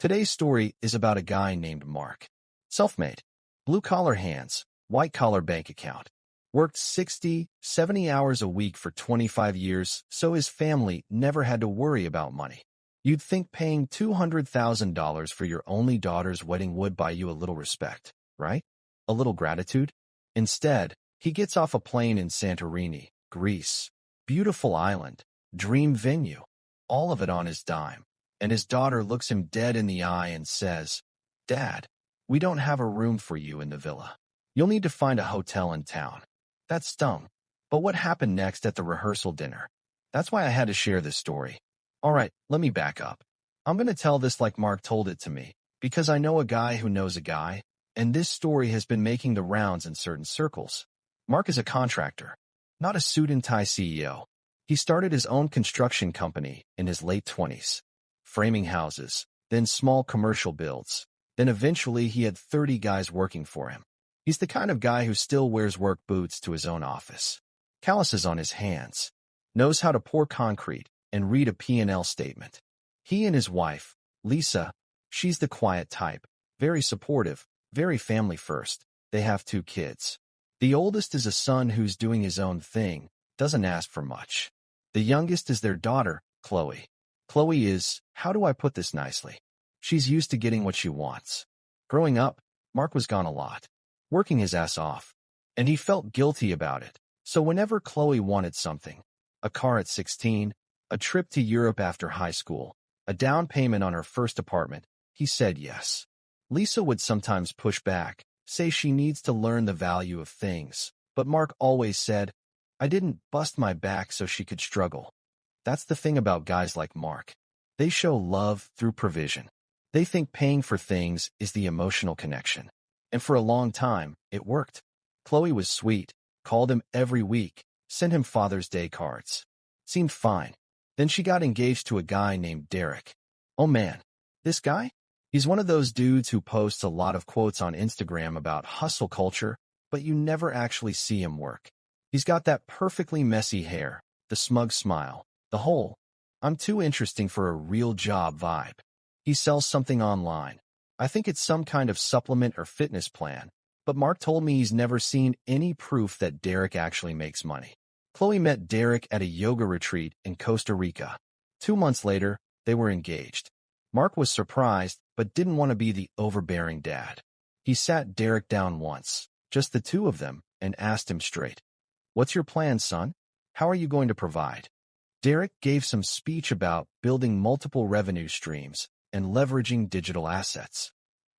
Today's story is about a guy named Mark. Self-made, blue-collar hands, white-collar bank account. Worked 60, 70 hours a week for 25 years, so his family never had to worry about money. You'd think paying $200,000 for your only daughter's wedding would buy you a little respect, right? A little gratitude? Instead, he gets off a plane in Santorini, Greece. Beautiful island, dream venue, all of it on his dime. And his daughter looks him dead in the eye and says, "Dad, we don't have a room for you in the villa. You'll need to find a hotel in town." That stung. But what happened next at the rehearsal dinner? That's why I had to share this story. All right, let me back up. I'm going to tell this like Mark told it to me, because I know a guy who knows a guy, and this story has been making the rounds in certain circles. Mark is a contractor, not a suit-and-tie CEO. He started his own construction company in his late 20s, framing houses, then small commercial builds. Then eventually he had 30 guys working for him. He's the kind of guy who still wears work boots to his own office, calluses on his hands, knows how to pour concrete and read a P&L statement. He and his wife, Lisa, she's the quiet type, very supportive, very family first. They have 2 kids. The oldest is a son who's doing his own thing, doesn't ask for much. The youngest is their daughter, Chloe. Chloe is, how do I put this nicely? She's used to getting what she wants. Growing up, Mark was gone a lot, working his ass off, and he felt guilty about it. So whenever Chloe wanted something, a car at 16, a trip to Europe after high school, a down payment on her first apartment, he said yes. Lisa would sometimes push back, say she needs to learn the value of things, but Mark always said, "I didn't bust my back so she could struggle." That's the thing about guys like Mark. They show love through provision. They think paying for things is the emotional connection. And for a long time, it worked. Chloe was sweet, called him every week, sent him Father's Day cards. Seemed fine. Then she got engaged to a guy named Derek. Oh man, this guy? He's one of those dudes who posts a lot of quotes on Instagram about hustle culture, but you never actually see him work. He's got that perfectly messy hair, the smug smile, the whole, "I'm too interesting for a real job" vibe. He sells something online. I think it's some kind of supplement or fitness plan, but Mark told me he's never seen any proof that Derek actually makes money. Chloe met Derek at a yoga retreat in Costa Rica. 2 months later, they were engaged. Mark was surprised, but didn't want to be the overbearing dad. He sat Derek down once, just the 2 of them, and asked him straight, "What's your plan, son? How are you going to provide?" Derek gave some speech about building multiple revenue streams and leveraging digital assets.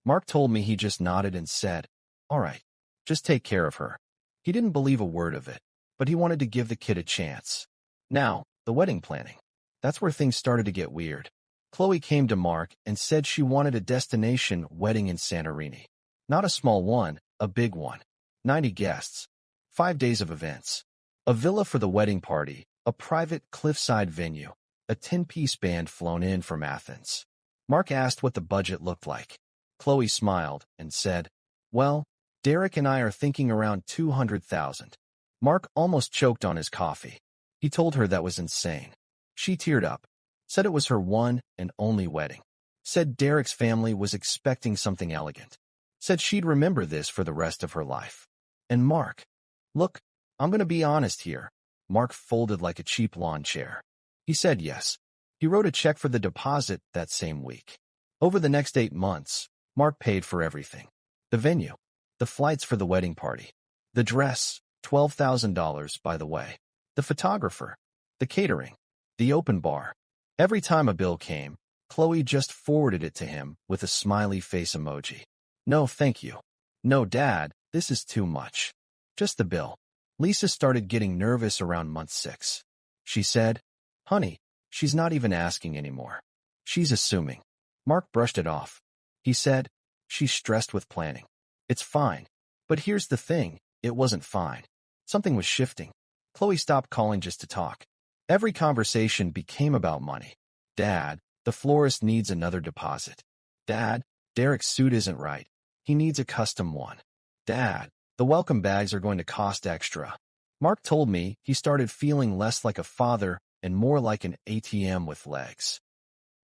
Mark told me he just nodded and said, "All right, just take care of her." He didn't believe a word of it, but he wanted to give the kid a chance. Now, the wedding planning. That's where things started to get weird. Chloe came to Mark and said she wanted a destination wedding in Santorini. Not a small one, a big one. 90 guests. 5 days of events. A villa for the wedding party, a private cliffside venue, a 10-piece band flown in from Athens. Mark asked what the budget looked like. Chloe smiled and said, "Well, Derek and I are thinking around 200,000. Mark almost choked on his coffee. He told her that was insane. She teared up, said it was her one and only wedding, said Derek's family was expecting something elegant, said she'd remember this for the rest of her life. And Mark, look, I'm going to be honest here. Mark folded like a cheap lawn chair. He said yes. He wrote a check for the deposit that same week. Over the next 8 months, Mark paid for everything. The venue, the flights for the wedding party, the dress, $12,000 by the way, the photographer, the catering, the open bar. Every time a bill came, Chloe just forwarded it to him with a smiley face emoji. "No, thank you. No, Dad, this is too much. Just the bill." Lisa started getting nervous around month 6. She said, "Honey, she's not even asking anymore. She's assuming." Mark brushed it off. He said, "She's stressed with planning. It's fine." But here's the thing, it wasn't fine. Something was shifting. Chloe stopped calling just to talk. Every conversation became about money. "Dad, the florist needs another deposit." "Dad, Derek's suit isn't right. He needs a custom one." "Dad, the welcome bags are going to cost extra." Mark told me he started feeling less like a father and more like an ATM with legs.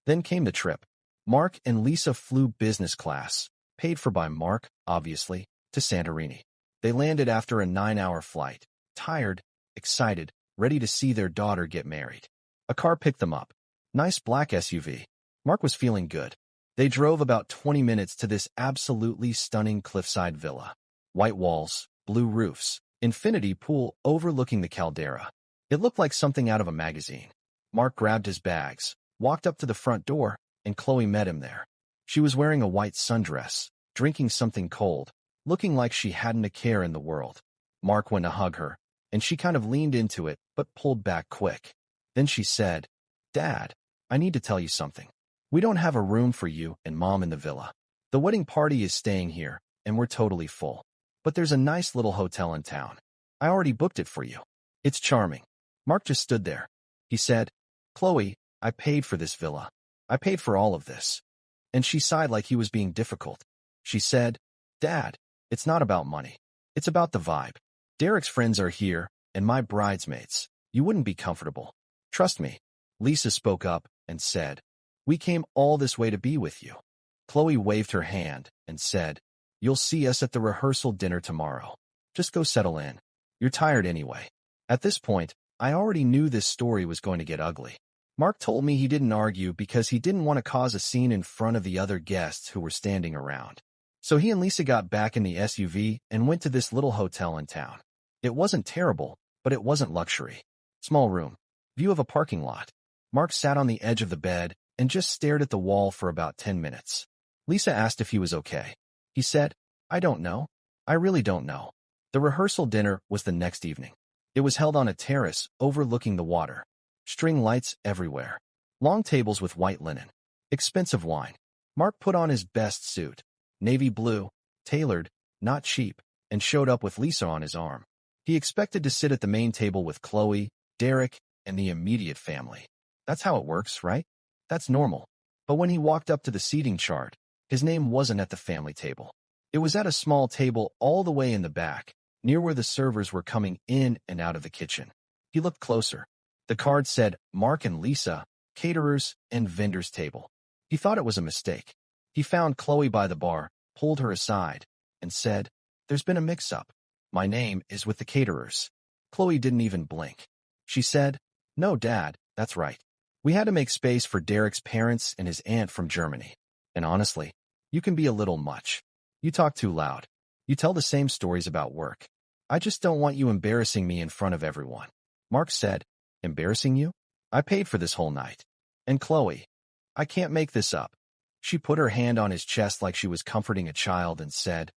Then came the trip. Mark and Lisa flew business class, paid for by Mark, obviously, to Santorini. They landed after a 9-hour flight, tired, excited, ready to see their daughter get married. A car picked them up. Nice black SUV. Mark was feeling good. They drove about 20 minutes to this absolutely stunning cliffside villa. White walls, blue roofs, infinity pool overlooking the caldera. It looked like something out of a magazine. Mark grabbed his bags, walked up to the front door, and Chloe met him there. She was wearing a white sundress, drinking something cold, looking like she hadn't a care in the world. Mark went to hug her, and she kind of leaned into it but pulled back quick. Then she said, "Dad, I need to tell you something. We don't have a room for you and Mom in the villa. The wedding party is staying here, and we're totally full. But there's a nice little hotel in town. I already booked it for you. It's charming." Mark just stood there. He said, "Chloe, I paid for this villa. I paid for all of this." And she sighed like he was being difficult. She said, "Dad, it's not about money. It's about the vibe. Derek's friends are here, and my bridesmaids. You wouldn't be comfortable. Trust me." Lisa spoke up and said, "We came all this way to be with you." Chloe waved her hand and said, "You'll see us at the rehearsal dinner tomorrow. Just go settle in. You're tired anyway." At this point, I already knew this story was going to get ugly. Mark told me he didn't argue because he didn't want to cause a scene in front of the other guests who were standing around. So he and Lisa got back in the SUV and went to this little hotel in town. It wasn't terrible, but it wasn't luxury. Small room. View of a parking lot. Mark sat on the edge of the bed and just stared at the wall for about 10 minutes. Lisa asked if he was okay. He said, "I don't know. I really don't know." The rehearsal dinner was the next evening. It was held on a terrace overlooking the water. String lights everywhere. Long tables with white linen. Expensive wine. Mark put on his best suit. Navy blue, tailored, not cheap, and showed up with Lisa on his arm. He expected to sit at the main table with Chloe, Derek, and the immediate family. That's how it works, right? That's normal. But when he walked up to the seating chart, his name wasn't at the family table. It was at a small table all the way in the back, near where the servers were coming in and out of the kitchen. He looked closer. The card said Mark and Lisa, caterers, and vendors table. He thought it was a mistake. He found Chloe by the bar, pulled her aside, and said, "There's been a mix-up. My name is with the caterers." Chloe didn't even blink. She said, "No, Dad, that's right. We had to make space for Derek's parents and his aunt from Germany. And honestly, you can be a little much. You talk too loud. You tell the same stories about work. I just don't want you embarrassing me in front of everyone." Mark said, "Embarrassing you? I paid for this whole night. And Chloe, I can't make this up." She put her hand on his chest like she was comforting a child and said,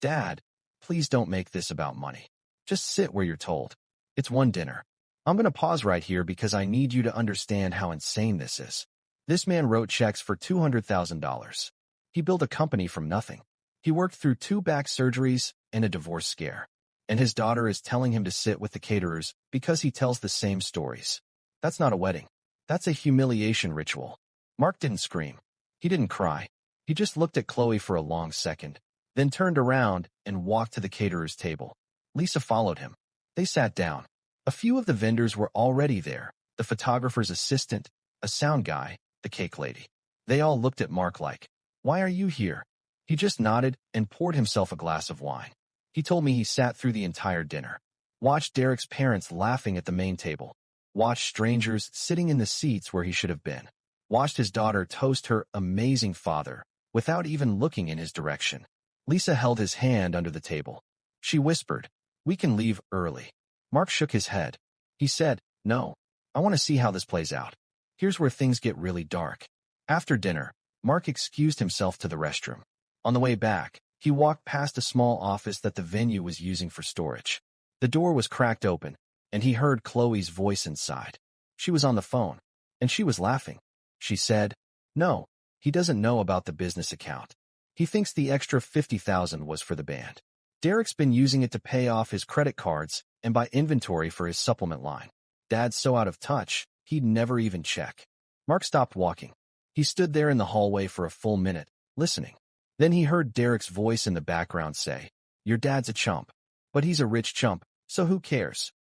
"Dad, please don't make this about money. Just sit where you're told. It's one dinner. I'm going to pause right here because I need you to understand how insane this is. This man wrote checks for $200,000. He built a company from nothing. He worked through 2 back surgeries and a divorce scare. And his daughter is telling him to sit with the caterers because he tells the same stories. That's not a wedding. That's a humiliation ritual." Mark didn't scream. He didn't cry. He just looked at Chloe for a long second, then turned around and walked to the caterer's table. Lisa followed him. They sat down. A few of the vendors were already there, the photographer's assistant, a sound guy, the cake lady. They all looked at Mark like, "Why are you here?" He just nodded and poured himself a glass of wine. He told me he sat through the entire dinner, watched Derek's parents laughing at the main table, watched strangers sitting in the seats where he should have been, watched his daughter toast her amazing father without even looking in his direction. Lisa held his hand under the table. She whispered, "We can leave early." Mark shook his head. He said, "No, I want to see how this plays out. Here's where things get really dark." After dinner, Mark excused himself to the restroom. On the way back, he walked past a small office that the venue was using for storage. The door was cracked open, and he heard Chloe's voice inside. She was on the phone, and she was laughing. She said, "No, he doesn't know about the business account. He thinks the extra $50,000 was for the band. Derek's been using it to pay off his credit cards and buy inventory for his supplement line. Dad's so out of touch, he'd never even check." Mark stopped walking. He stood there in the hallway for a full minute, listening. Then he heard Derek's voice in the background say, "Your dad's a chump. But he's a rich chump, so who cares?"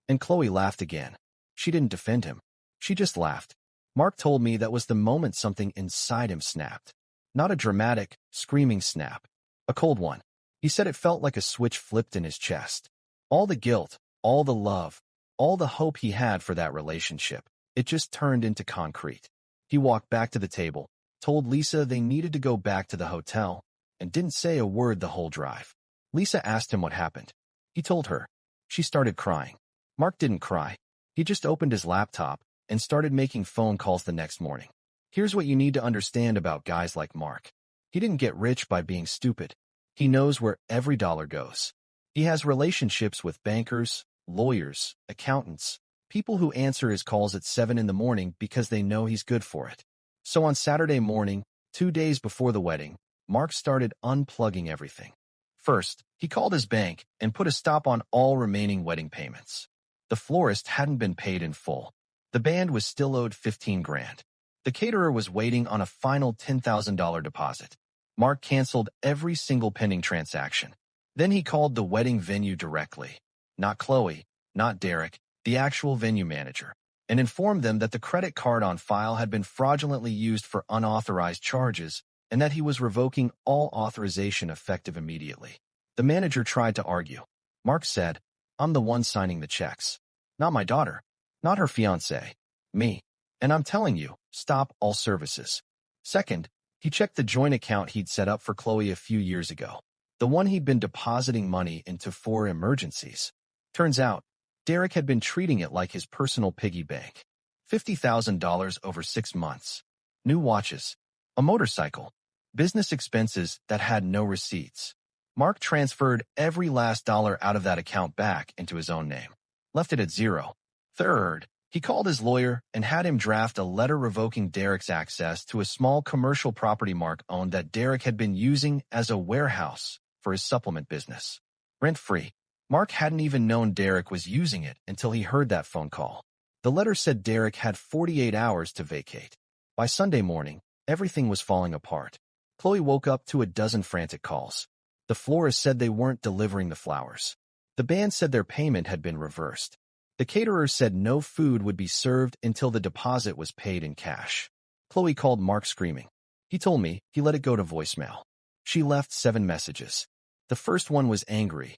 And Chloe laughed again. She didn't defend him. She just laughed. Mark told me that was the moment something inside him snapped. Not a dramatic, screaming snap. A cold one. He said it felt like a switch flipped in his chest. All the guilt, all the love, all the hope he had for that relationship, it just turned into concrete. He walked back to the table, told Lisa they needed to go back to the hotel, and didn't say a word the whole drive. Lisa asked him what happened. He told her. She started crying. Mark didn't cry. He just opened his laptop and started making phone calls the next morning. Here's what you need to understand about guys like Mark. He didn't get rich by being stupid. He knows where every dollar goes. He has relationships with bankers, lawyers, accountants, people who answer his calls at 7 in the morning because they know he's good for it. So on Saturday morning, 2 days before the wedding, Mark started unplugging everything. First, he called his bank and put a stop on all remaining wedding payments. The florist hadn't been paid in full. The band was still owed 15 grand. The caterer was waiting on a final $10,000 deposit. Mark canceled every single pending transaction. Then he called the wedding venue directly. Not Chloe, not Derek, the actual venue manager, and informed them that the credit card on file had been fraudulently used for unauthorized charges and that he was revoking all authorization effective immediately. The manager tried to argue. Mark said, "I'm the one signing the checks. Not my daughter. Not her fiancé. Me. And I'm telling you, stop all services." Second, he checked the joint account he'd set up for Chloe a few years ago. The one he'd been depositing money into for emergencies. Turns out, Derek had been treating it like his personal piggy bank. $50,000 over 6 months. New watches. A motorcycle. Business expenses that had no receipts. Mark transferred every last dollar out of that account back into his own name. Left it at zero. Third, he called his lawyer and had him draft a letter revoking Derek's access to a small commercial property Mark owned that Derek had been using as a warehouse for his supplement business. Rent-free. Mark hadn't even known Derek was using it until he heard that phone call. The letter said Derek had 48 hours to vacate. By Sunday morning, everything was falling apart. Chloe woke up to a dozen frantic calls. The florist said they weren't delivering the flowers. The band said their payment had been reversed. The caterers said no food would be served until the deposit was paid in cash. Chloe called Mark screaming. He told me he let it go to voicemail. She left 7 messages. The first one was angry.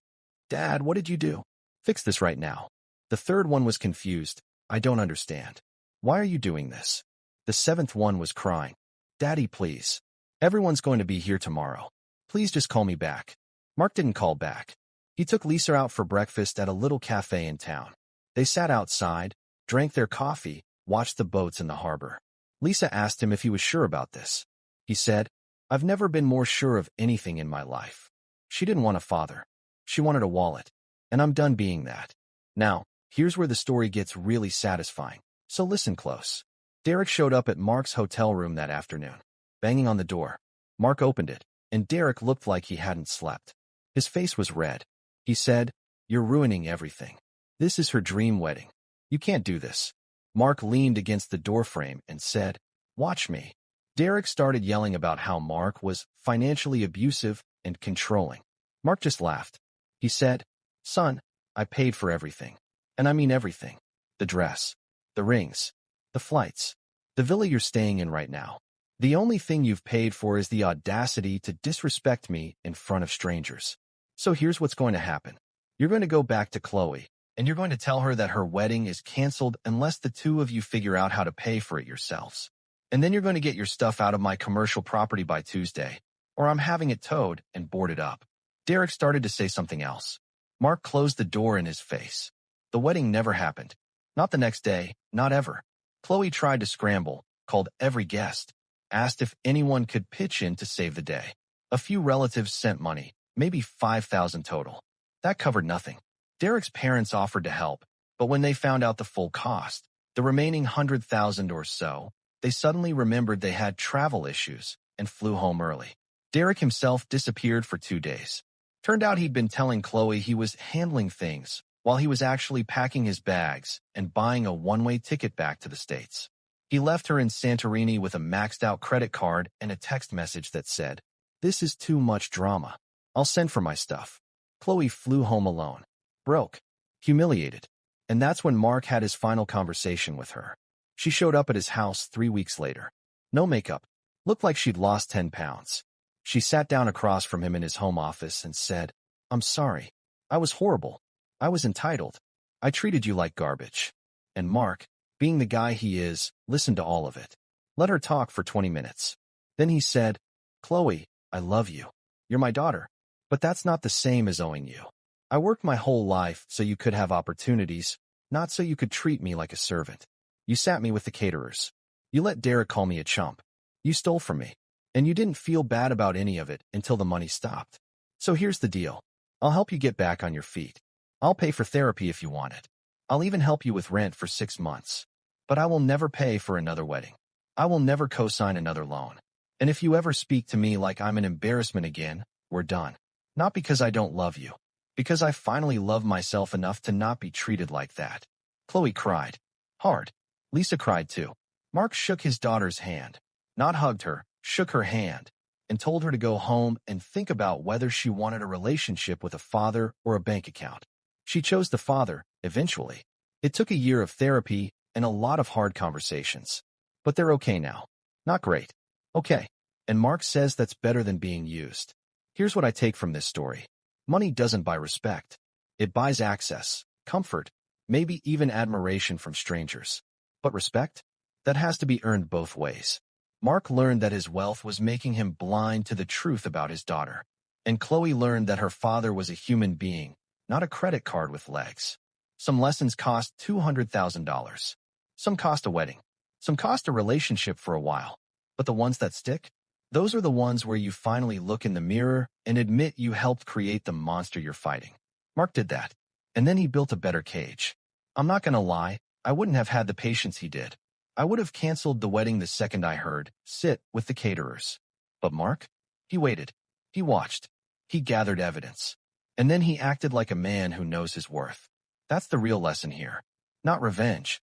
"Dad, what did you do? Fix this right now." The third one was confused. "I don't understand. Why are you doing this?" The 7th one was crying. "Daddy, please. Everyone's going to be here tomorrow. Please just call me back." Mark didn't call back. He took Lisa out for breakfast at a little cafe in town. They sat outside, drank their coffee, watched the boats in the harbor. Lisa asked him if he was sure about this. He said, "I've never been more sure of anything in my life." She didn't want a father. She wanted a wallet. And I'm done being that. Now, here's where the story gets really satisfying. So listen close. Derek showed up at Mark's hotel room that afternoon, banging on the door. Mark opened it, and Derek looked like he hadn't slept. His face was red. He said, "You're ruining everything. This is her dream wedding. You can't do this." Mark leaned against the doorframe and said, "Watch me." Derek started yelling about how Mark was financially abusive and controlling. Mark just laughed. He said, "Son, I paid for everything. And I mean everything. The dress, the rings, the flights, the villa you're staying in right now. The only thing you've paid for is the audacity to disrespect me in front of strangers. So here's what's going to happen. You're going to go back to Chloe, and you're going to tell her that her wedding is canceled unless the two of you figure out how to pay for it yourselves. And then you're going to get your stuff out of my commercial property by Tuesday, or I'm having it towed and boarded up." Derek started to say something else. Mark closed the door in his face. The wedding never happened. Not the next day, not ever. Chloe tried to scramble, called every guest, asked if anyone could pitch in to save the day. A few relatives sent money, maybe 5,000 total. That covered nothing. Derek's parents offered to help, but when they found out the full cost, the remaining 100,000 or so, they suddenly remembered they had travel issues and flew home early. Derek himself disappeared for 2 days. Turned out he'd been telling Chloe he was handling things while he was actually packing his bags and buying a one-way ticket back to the States. He left her in Santorini with a maxed-out credit card and a text message that said, "This is too much drama. I'll send for my stuff." Chloe flew home alone, broke, humiliated, and that's when Mark had his final conversation with her. She showed up at his house 3 weeks later. No makeup. Looked like she'd lost 10 pounds. She sat down across from him in his home office and said, "I'm sorry. I was horrible. I was entitled. I treated you like garbage." And Mark, being the guy he is, listened to all of it. Let her talk for 20 minutes. Then he said, "Chloe, I love you. You're my daughter. But that's not the same as owing you. I worked my whole life so you could have opportunities, not so you could treat me like a servant. You sat me with the caterers. You let Derek call me a chump. You stole from me. And you didn't feel bad about any of it until the money stopped. So here's the deal. I'll help you get back on your feet. I'll pay for therapy if you want it. I'll even help you with rent for 6 months. But I will never pay for another wedding. I will never co-sign another loan. And if you ever speak to me like I'm an embarrassment again, we're done. Not because I don't love you. Because I finally love myself enough to not be treated like that." Chloe cried. Hard. Lisa cried too. Mark shook his daughter's hand. Not hugged her, shook her hand, and told her to go home and think about whether she wanted a relationship with a father or a bank account. She chose the father, eventually. It took a year of therapy and a lot of hard conversations. But they're okay now. Not great. Okay. And Mark says that's better than being used. Here's what I take from this story. Money doesn't buy respect. It buys access, comfort, maybe even admiration from strangers. But respect? That has to be earned both ways. Mark learned that his wealth was making him blind to the truth about his daughter. And Chloe learned that her father was a human being, not a credit card with legs. Some lessons cost $200,000. Some cost a wedding. Some cost a relationship for a while. But the ones that stick? Those are the ones where you finally look in the mirror and admit you helped create the monster you're fighting. Mark did that. And then he built a better cage. I'm not gonna lie, I wouldn't have had the patience he did. I would have canceled the wedding the second I heard, "Sit with the caterers." But Mark? He waited. He watched. He gathered evidence. And then he acted like a man who knows his worth. That's the real lesson here. Not revenge,